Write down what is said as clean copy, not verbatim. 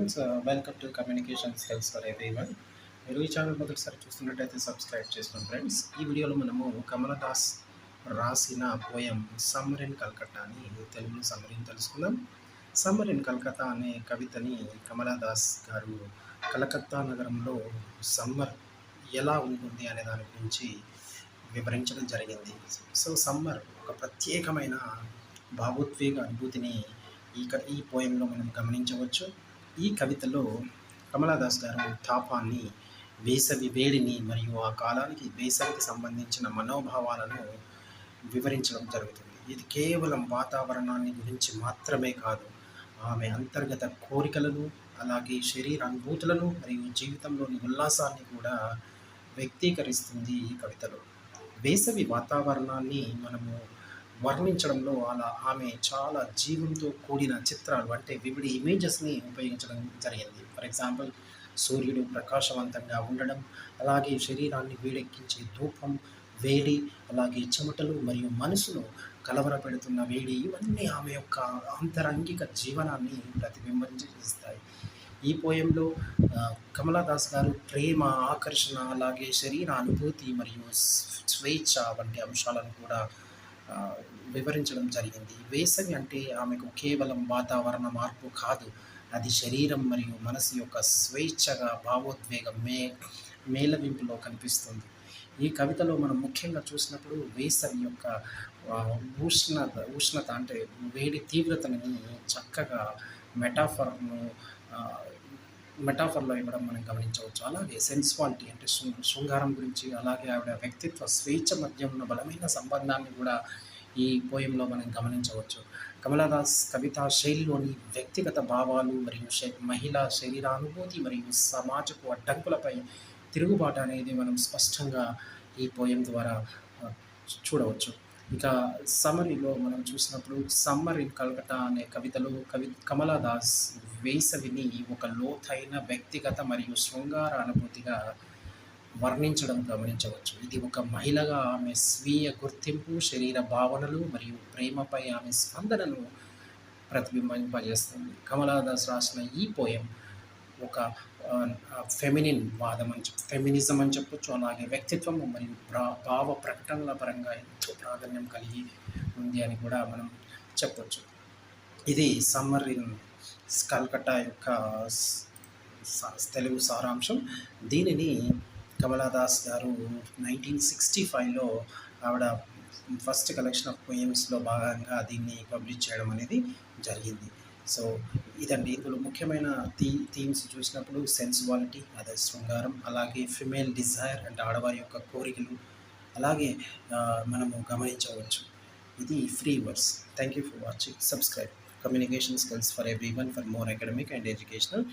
Friends, welcome to communication skills for everyone. మీరు ఈ channel మొదటిసారి చూస్తున్నట్టయితే సబ్స్క్రైబ్ చేసుకోండి ఫ్రెండ్స్. ఈ వీడియోలో మనము కమలదాస్ రాసిన పోయం సమ్మర్ ఇన్ కల్కట్టా అని తెలుగులో సమ్మరిని తెలుసుకుందాం. సమ్మర్ ఇన్ కలకత్తా అనే కవితని కమలదాస్ గారు కలకత్తా నగరంలో సమ్మర్ ఎలా ఉంటుంది అనే దాని గురించి వివరించడం జరిగింది. సో సమ్మర్ ఒక ప్రత్యేకమైన భావోద్వేగ అనుభూతిని ఈ పోయంలో మనం గమనించవచ్చు. ఈ కవితలో కమలాదాస్ గారు తాపాన్ని, వేసవి వేడిని మరియు ఆ కాలానికి వేసవికి సంబంధించిన మనోభావాలను వివరించడం జరుగుతుంది. ఇది కేవలం వాతావరణాన్ని గురించి మాత్రమే కాదు, ఆమె అంతర్గత కోరికలను, అలాగే శరీర అనుభూతులను మరియు జీవితంలోని ఉల్లాసాన్ని కూడా వ్యక్తీకరిస్తుంది ఈ కవితలో. వేసవి వాతావరణాన్ని మనము వర్ణించడంలో ఆమె చాలా జీవంతో కూడిన చిత్రాలు, అంటే వివిధ ఇమేజెస్ని ఉపయోగించడం జరిగింది. ఫర్ ఎగ్జాంపుల్, సూర్యుడు ప్రకాశవంతంగా ఉండడం, అలాగే శరీరాన్ని వేడెక్కించే ధూపం, వేడి, అలాగే చెమటలు మరియు మనసును కలవరపెడుతున్న వేడి, ఇవన్నీ ఆమె యొక్క ఆంతరంగిక జీవనాన్ని ప్రతిబింబిస్తాయి. ఈ పోయంలో కమలాదాస్ గారు ప్రేమ, ఆకర్షణ, అలాగే శరీర అనుభూతి మరియు స్వేచ్ఛ వంటి అంశాలను కూడా వివరించడం జరిగింది. వేసవి అంటే ఆమెకు కేవలం వాతావరణ మార్పు కాదు, అది శరీరం మరియు మనసు యొక్క స్వేచ్ఛగా భావోద్వేగం మేళవింపులో కనిపిస్తుంది. ఈ కవితలో మనం ముఖ్యంగా చూసినప్పుడు వేసవి యొక్క ఉష్ణత అంటే వేడి తీవ్రతని చక్కగా మెటాఫర్లో ఇవ్వడం మనం గమనించవచ్చు. అలాగే సెన్సువాలిటీ అంటే శృంగారం గురించి, అలాగే ఆవిడ వ్యక్తిత్వ స్వేచ్ఛ మధ్య ఉన్న బలమైన సంబంధాన్ని కూడా ఈ పోయంలో మనం గమనించవచ్చు. కమలాదాస్ కవితా శైలిలోని వ్యక్తిగత భావాలు మరియు మహిళా శరీరానుభూతి మరియు సమాజపు అడ్డంకులపై తిరుగుబాటు అనేది మనం స్పష్టంగా ఈ పోయం ద్వారా చూడవచ్చు. ఇక సమరీలో మనం చూసినప్పుడు సమ్మర్ ఇన్ కల్కట్టా అనే కవితలో కమలాదాస్ వేసవిని ఒక లోతైన వ్యక్తిగత మరియు శృంగార అనుభూతిగా వర్ణించడం గమనించవచ్చు. ఇది ఒక మహిళగా ఆమె స్వీయ గుర్తింపు, శరీర భావనలు మరియు ప్రేమపై ఆమె స్పందనను ప్రతిబింబింపజేస్తుంది. కమలాదాస్ రాసిన ఈ పోయం ఒక ఫెమినిజం అని చెప్పొచ్చు, అలాగే వ్యక్తిత్వము మరియు భావ ప్రకటనల పరంగా ఎంతో ప్రాధాన్యం కలిగి ఉంది అని కూడా మనం చెప్పొచ్చు. ఇది సమ్మర్ ఇన్ కల్కట్టా యొక్క తెలుగు సారాంశం. దీనిని కమలాదాస్ గారు 1965లో ఆవిడ ఫస్ట్ కలెక్షన్ ఆఫ్ పోయమ్స్లో భాగంగా దీన్ని పబ్లిష్ చేయడం అనేది జరిగింది. సో ఇదండి, ఇందులో ముఖ్యమైన థీమ్స్ చూసినప్పుడు సెన్సువాలిటీ, అదే శృంగారం, అలాగే ఫిమేల్ డిజైర్ అంటే ఆడవారి యొక్క కోరికలు, అలాగే మనము గమనించవచ్చు. ఇది free verse. Thank you for watching. Subscribe communication skills for everyone for more academic and educational